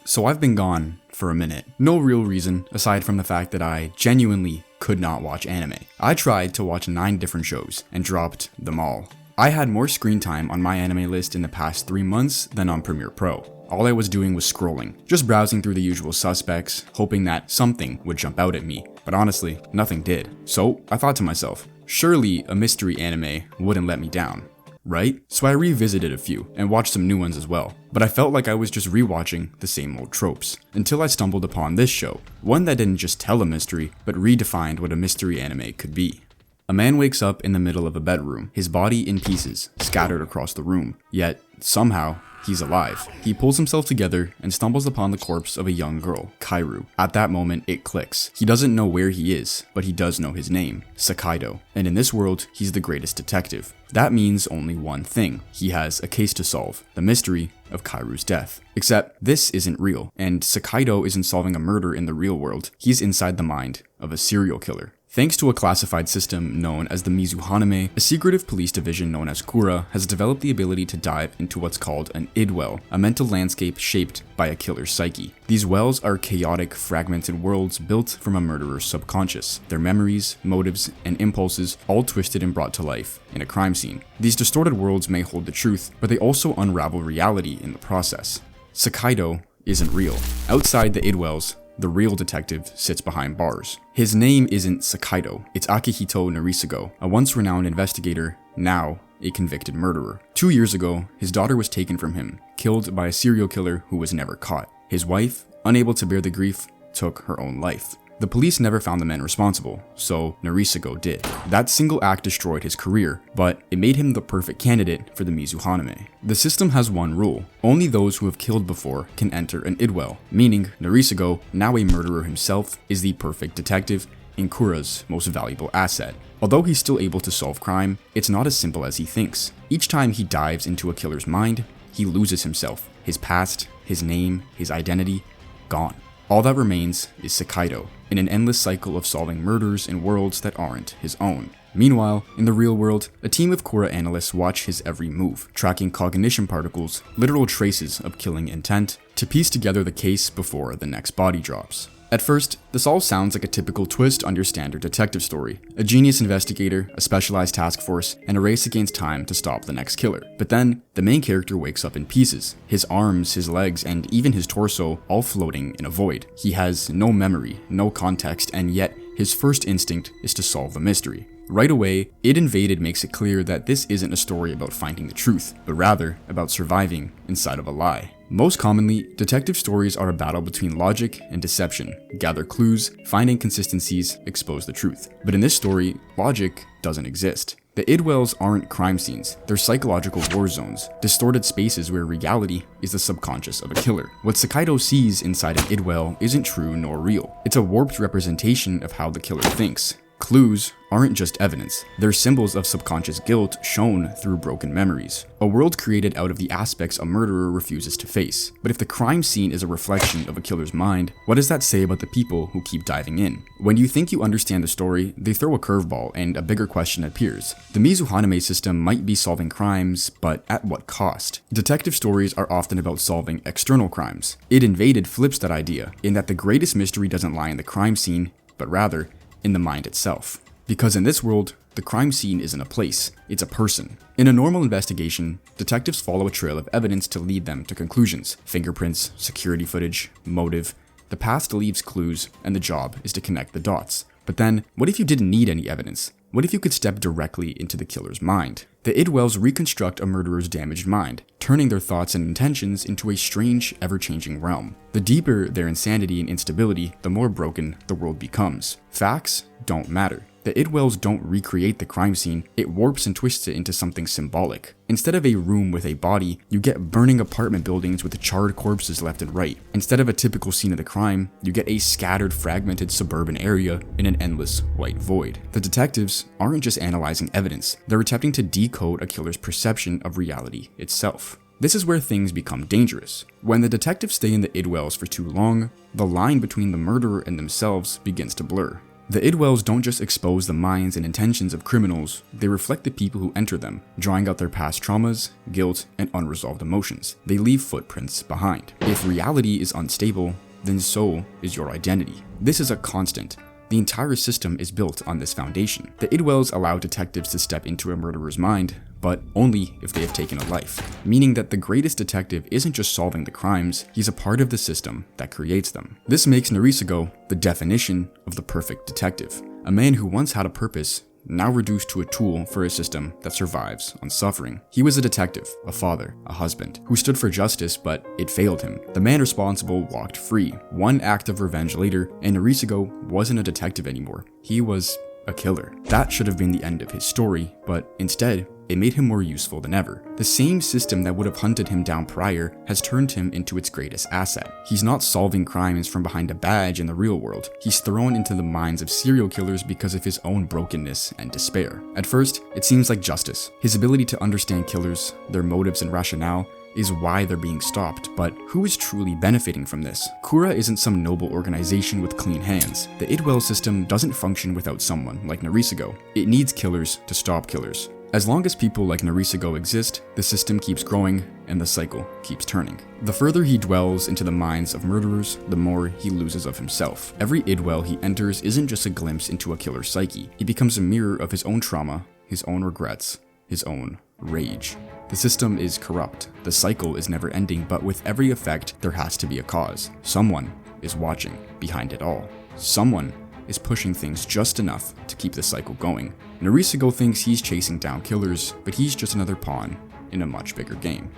So I've been gone for a minute. No real reason, aside from the fact that I genuinely could not watch anime. I tried to watch 9 different shows and dropped them all. I had more screen time on my anime list in the past 3 months than on Premiere Pro. All I was doing was scrolling, just browsing through the usual suspects, hoping that something would jump out at me. But honestly, nothing did. So I thought to myself, surely a mystery anime wouldn't let me down, right? So I revisited a few and watched some new ones as well. But I felt like I was just rewatching the same old tropes, until I stumbled upon this show, one that didn't just tell a mystery, but redefined what a mystery anime could be. A man wakes up in the middle of a bedroom, his body in pieces, scattered across the room, yet somehow he's alive. He pulls himself together and stumbles upon the corpse of a young girl, Kaoru. At that moment, it clicks. He doesn't know where he is, but he does know his name, Sakaido. And in this world, he's the greatest detective. That means only one thing. He has a case to solve, the mystery of Kaoru's death. Except this isn't real, and Sakaido isn't solving a murder in the real world. He's inside the mind of a serial killer. Thanks to a classified system known as the Mizuhaname, a secretive police division known as Kura has developed the ability to dive into what's called an id well, a mental landscape shaped by a killer's psyche. These wells are chaotic, fragmented worlds built from a murderer's subconscious, their memories, motives, and impulses all twisted and brought to life in a crime scene. These distorted worlds may hold the truth, but they also unravel reality in the process. Sakaido isn't real. Outside the id wells, the real detective sits behind bars. His name isn't Sakaido, it's Akihito Narisugo, a once renowned investigator, now a convicted murderer. 2 years ago, his daughter was taken from him, killed by a serial killer who was never caught. His wife, unable to bear the grief, took her own life. The police never found the men responsible, so Narisugo did. That single act destroyed his career, but it made him the perfect candidate for the Mizuhaname. The system has one rule: only those who have killed before can enter an idwell, meaning Narisugo, now a murderer himself, is the perfect detective and Kura's most valuable asset. Although he's still able to solve crime, it's not as simple as he thinks. Each time he dives into a killer's mind, he loses himself, his past, his name, his identity, gone. All that remains is Sakaido, in an endless cycle of solving murders in worlds that aren't his own. Meanwhile, in the real world, a team of Kura analysts watch his every move, tracking cognition particles, literal traces of killing intent, to piece together the case before the next body drops. At first, this all sounds like a typical twist on your standard detective story. A genius investigator, a specialized task force, and a race against time to stop the next killer. But then, the main character wakes up in pieces. His arms, his legs, and even his torso all floating in a void. He has no memory, no context, and yet his first instinct is to solve the mystery. Right away, Id Invaded makes it clear that this isn't a story about finding the truth, but rather about surviving inside of a lie. Most commonly, detective stories are a battle between logic and deception. Gather clues, find inconsistencies, expose the truth. But in this story, logic doesn't exist. The idwells aren't crime scenes, they're psychological war zones, distorted spaces where reality is the subconscious of a killer. What Sakaido sees inside an idwell isn't true nor real. It's a warped representation of how the killer thinks. Clues aren't just evidence, they're symbols of subconscious guilt shown through broken memories. A world created out of the aspects a murderer refuses to face. But if the crime scene is a reflection of a killer's mind, what does that say about the people who keep diving in? When you think you understand the story, they throw a curveball and a bigger question appears. The Mizuhaname system might be solving crimes, but at what cost? Detective stories are often about solving external crimes. Id Invaded flips that idea, in that the greatest mystery doesn't lie in the crime scene, but rather in the mind itself. Because in this world, the crime scene isn't a place, it's a person. In a normal investigation, detectives follow a trail of evidence to lead them to conclusions. Fingerprints, security footage, motive. The past leaves clues, and the job is to connect the dots. But then, what if you didn't need any evidence? What if you could step directly into the killer's mind? The idwells reconstruct a murderer's damaged mind, turning their thoughts and intentions into a strange, ever-changing realm. The deeper their insanity and instability, the more broken the world becomes. Facts don't matter. The idwells don't recreate the crime scene, it warps and twists it into something symbolic. Instead of a room with a body, you get burning apartment buildings with charred corpses left and right. Instead of a typical scene of the crime, you get a scattered, fragmented suburban area in an endless white void. The detectives aren't just analyzing evidence, they're attempting to decode a killer's perception of reality itself. This is where things become dangerous. When the detectives stay in the idwells for too long, the line between the murderer and themselves begins to blur. The idwells don't just expose the minds and intentions of criminals, they reflect the people who enter them, drawing out their past traumas, guilt, and unresolved emotions. They leave footprints behind. If reality is unstable, then so is your identity. This is a constant. The entire system is built on this foundation. The idwells allow detectives to step into a murderer's mind, but only if they have taken a life, meaning that the greatest detective isn't just solving the crimes, he's a part of the system that creates them. This makes Narisugo the definition of the perfect detective, a man who once had a purpose, now reduced to a tool for a system that survives on suffering. He was a detective, a father, a husband, who stood for justice, but it failed him. The man responsible walked free. One act of revenge later, and Narisugo wasn't a detective anymore. He was a killer. That should have been the end of his story, but instead, it made him more useful than ever. The same system that would have hunted him down prior has turned him into its greatest asset. He's not solving crimes from behind a badge in the real world. He's thrown into the minds of serial killers because of his own brokenness and despair. At first, it seems like justice. His ability to understand killers, their motives and rationale, is why they're being stopped, but who is truly benefiting from this? Kura isn't some noble organization with clean hands. The idwell system doesn't function without someone like Narisugo. It needs killers to stop killers. As long as people like Narisugo exist, the system keeps growing and the cycle keeps turning. The further he dwells into the minds of murderers, the more he loses of himself. Every idwell he enters isn't just a glimpse into a killer's psyche. It becomes a mirror of his own trauma, his own regrets, his own rage. The system is corrupt. The cycle is never ending, but with every effect, there has to be a cause. Someone is watching behind it all. Someone is pushing things just enough to keep the cycle going. Narisugo thinks he's chasing down killers, but he's just another pawn in a much bigger game.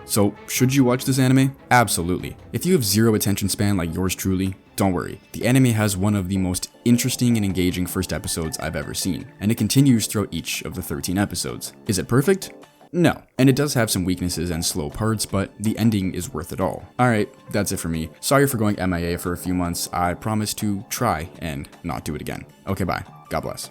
So, should you watch this anime? Absolutely. If you have zero attention span like yours truly, don't worry. The anime has one of the most interesting and engaging first episodes I've ever seen, and it continues throughout each of the 13 episodes. Is it perfect? No, and it does have some weaknesses and slow parts, but the ending is worth it all. Alright, that's it for me. Sorry for going MIA for a few months. I promise to try and not do it again. Okay, bye. God bless.